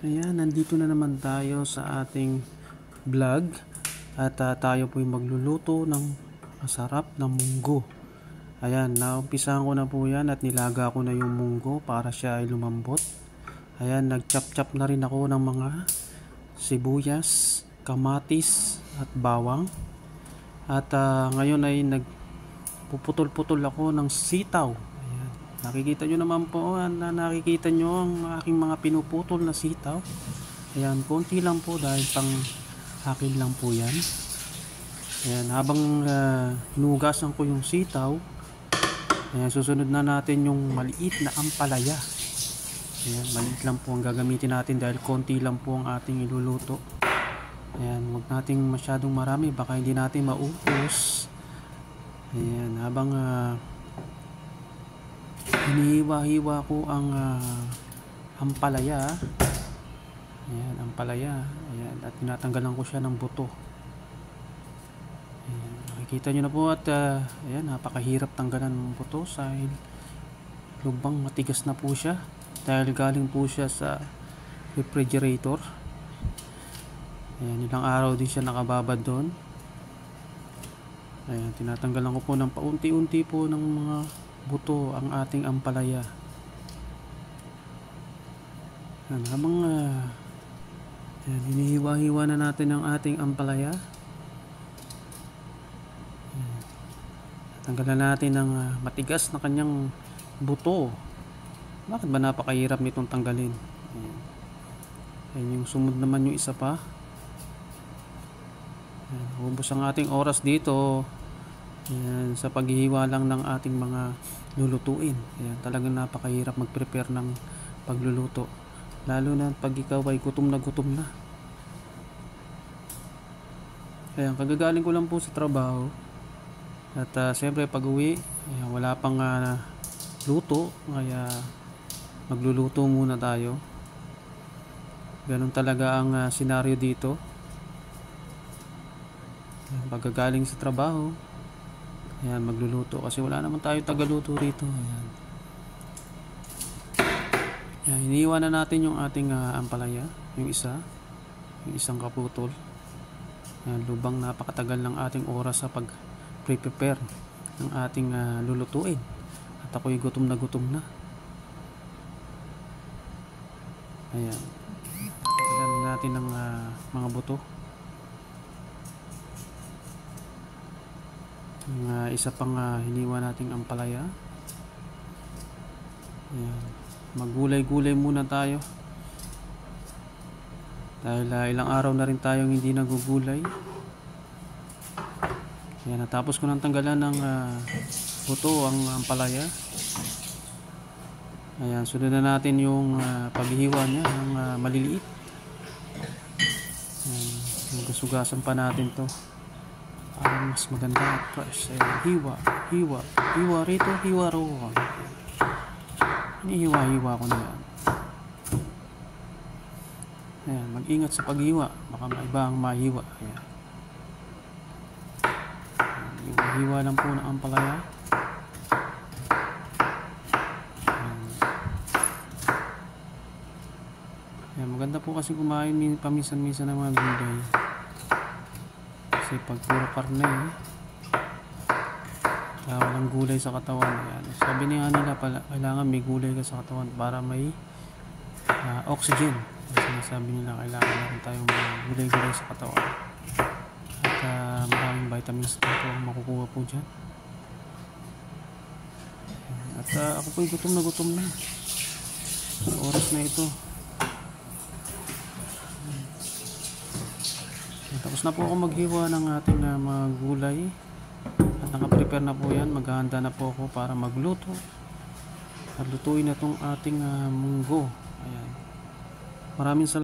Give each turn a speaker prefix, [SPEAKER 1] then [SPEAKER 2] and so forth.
[SPEAKER 1] Ayan, nandito na naman tayo sa ating vlog at tayo po yung magluluto ng masarap na munggo. Ayan, naumpisahan ko na po yan at nilaga ko na yung munggo para siya ay lumambot. Ayan, nagchop-chop na rin ako ng mga sibuyas, kamatis at bawang. At ngayon ay nagpuputol-putol ako ng sitaw. Ayan, nakikita nyo naman po na nakikita nyo ang aking mga pinuputol na sitaw. Ayan, konti lang po dahil pang akin lang po yan. Ayan, habang hinugasan ko yung sitaw, ayan, susunod na natin yung maliit na ampalaya. Ayan, maliit lang po ang gagamitin natin dahil konti lang po ang ating iluluto. Ayan, huwag nating masyadong marami, baka hindi natin maubos. Ayan, habang hinihiwa-hiwa ko ang ampalaya. Ayan, ampalaya. Ayan, at tinatanggalan ko siya ng buto. Ayan, nakikita nyo na po at ayan, napakahirap tanggalan ng buto dahil lubang matigas na po siya dahil galing po siya sa refrigerator. Ayan, ilang araw din siya nakababad doon. Ayan, tinatanggalan ko po ng paunti-unti po ng mga buto ang ating ampalaya. Ayan, habang ayan, hinihiwa-hiwa na natin ang ating ampalaya. Ayan, tanggalan natin ng matigas na kanyang buto. Bakit ba napakahirap nitong tanggalin? Ayan. Ayan, yung sumunod naman yung isa pa. Ayan, ubos ang ating oras dito. Ayan, sa paghihiwa lang ng ating mga lulutuin. Ayan, talagang napakahirap mag-prepare ng pagluluto. Lalo na pag ikaw ay gutom na gutom na. Ayan, kagagaling ko lang po sa trabaho. At siyempre pag uwi, ayan, wala pang luto. Kaya magluluto muna tayo. Ganun talaga ang senaryo dito. Ayan, pagkagaling sa trabaho, ayan, magluluto kasi wala naman tayo tagaluto rito. Ayan. Ayan, iniiwan na natin yung ating ampalaya, yung isang kaputol. Ayan, lubang napakatagal ng ating oras sa pag-prepare ng ating lulutuin. At ako'y gutom na. Ayan, tanggalan natin ng mga buto. Isa pang hiniwa nating ampalaya. Ayan, maggulay-gulay muna tayo dahil ilang araw na rin tayong hindi nagugulay. Ayan, natapos ko nang tanggalan ng buto ang ampalaya. Ayan, sunod na natin yung paghihiwa niya ng maliliit. Ayan, hugas-hugasan pa natin to para mas maganda at fresh. Ayan, hiwa rito, hiwa roon. Hinihiwa-hiwa ko na yan. Ayan, mag-ingat sa paghiwa, baka maiba ang mahiwa. Ayan, hiwa lang po ng ampalaya. Ayan, maganda po kasi kumain paminsan-minsan ng mga gulay. Kasi pag puro karne, walang gulay sa katawan. Ayan. Sabi niya nila pala, kailangan may gulay ka sa katawan para may oxygen. Sinasabi nila kailangan natin tayong gulay-gulay sa katawan. At maraming vitamins na po ang makukuha po dyan. At ako po'y gutom na sa oras na ito. Tapos na po ako maghiwa ng ating mga gulay at nakaprepare na po yan. Maghahanda na po ako para magluto at lutuin na itong ating munggo. Ayan. Maraming salamat.